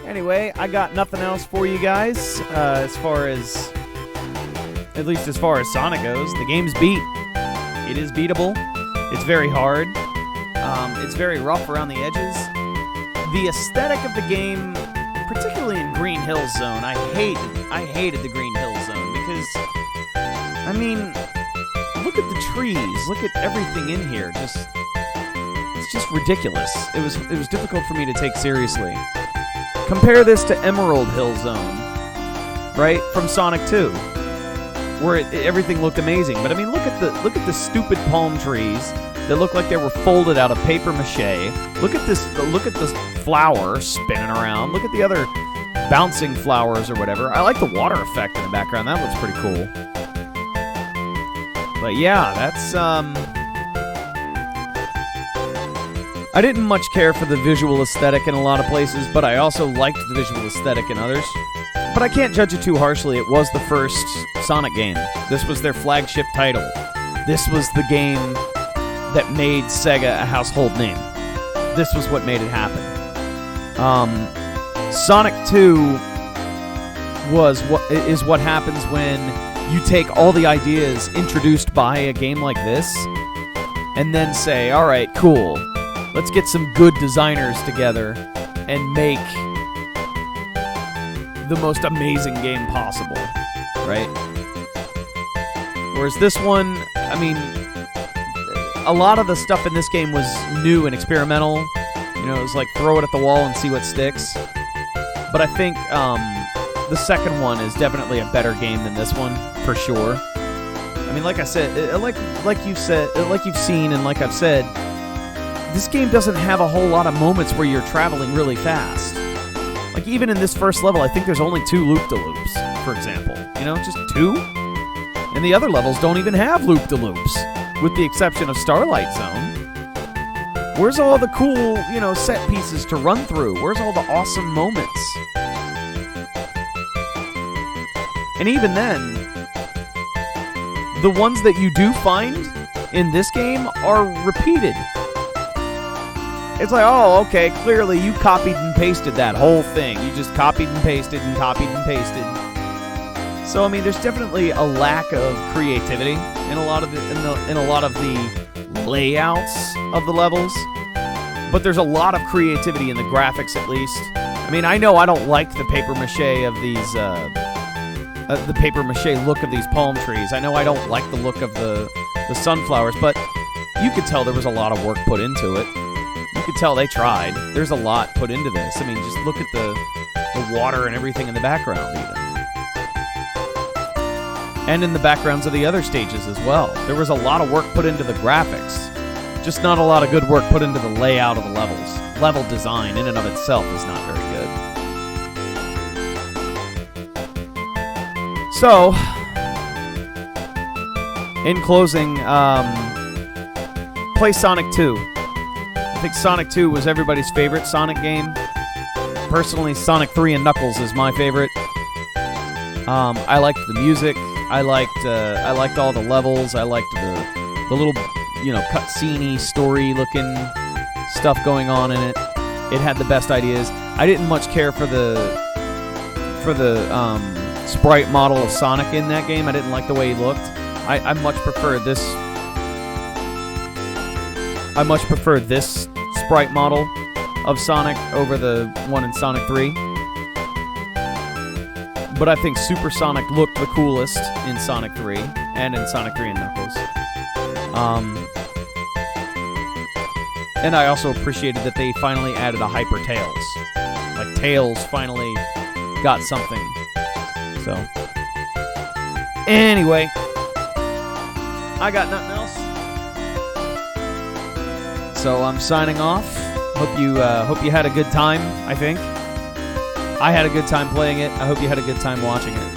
Anyway, I got nothing else for you guys at least as far as Sonic goes. The game's beat. It is beatable. It's very hard. It's very rough around the edges. The aesthetic of the game, particularly in Green Hill Zone, I hated the Green Hill Zone because, I mean, look at the trees. Look at everything in here. It's just ridiculous. It was difficult for me to take seriously. Compare this to Emerald Hill Zone, right, from Sonic 2, where everything looked amazing. But I mean, look at the stupid palm trees that look like they were folded out of paper mache. Look at this flower spinning around. Look at the other bouncing flowers or whatever. I like the water effect in the background. That looks pretty cool. But yeah, that's I didn't much care for the visual aesthetic in a lot of places, but I also liked the visual aesthetic in others. But I can't judge it too harshly. It was the first Sonic game. This was their flagship title. This was the game that made Sega a household name. This was what made it happen. Sonic 2 is what happens when you take all the ideas introduced by a game like this and then say, all right, cool. Let's get some good designers together and make the most amazing game possible, right? Whereas this one, I mean, a lot of the stuff in this game was new and experimental. You know, it was like throw it at the wall and see what sticks. But I think the second one is definitely a better game than this one, for sure. I mean, like I said, like you've seen and like I've said, this game doesn't have a whole lot of moments where you're traveling really fast. Like, even in this first level, I think there's only 2 loop-de-loops, for example. You know, just 2? And the other levels don't even have loop-de-loops, with the exception of Starlight Zone. Where's all the cool, you know, set pieces to run through? Where's all the awesome moments? And even then, the ones that you do find in this game are repeated. It's like, oh, okay, clearly you copied and pasted that whole thing. You just copied and pasted and copied and pasted. So, I mean, there's definitely a lack of creativity in a lot of the layouts of the levels. But there's a lot of creativity in the graphics, at least. I mean, I know I don't like the paper mache of these, the paper mache look of these palm trees. I know I don't like the look of the sunflowers, but you could tell there was a lot of work put into it. You could tell they tried. There's a lot put into this. I mean, just look at the water and everything in the background, even. And in the backgrounds of the other stages as well. There was a lot of work put into the graphics. Just not a lot of good work put into the layout of the levels. Level design in and of itself is not very good. So, in closing, play Sonic 2. I think Sonic 2 was everybody's favorite Sonic game. Personally, Sonic 3 and Knuckles is my favorite. I liked the music. I liked all the levels. I liked the little, you know, cutscene-y, story-looking stuff going on in it. It had the best ideas. I didn't much care for the sprite model of Sonic in that game. I didn't like the way he looked. I much prefer this. I much prefer this sprite model of Sonic over the one in Sonic 3. But I think Super Sonic looked the coolest in Sonic 3 and in Sonic 3 and Knuckles. And I also appreciated that they finally added a Hyper Tails. Like, Tails finally got something. So, anyway, I got nothing else. So I'm signing off. Hope you had a good time, I think. I had a good time playing it. I hope you had a good time watching it.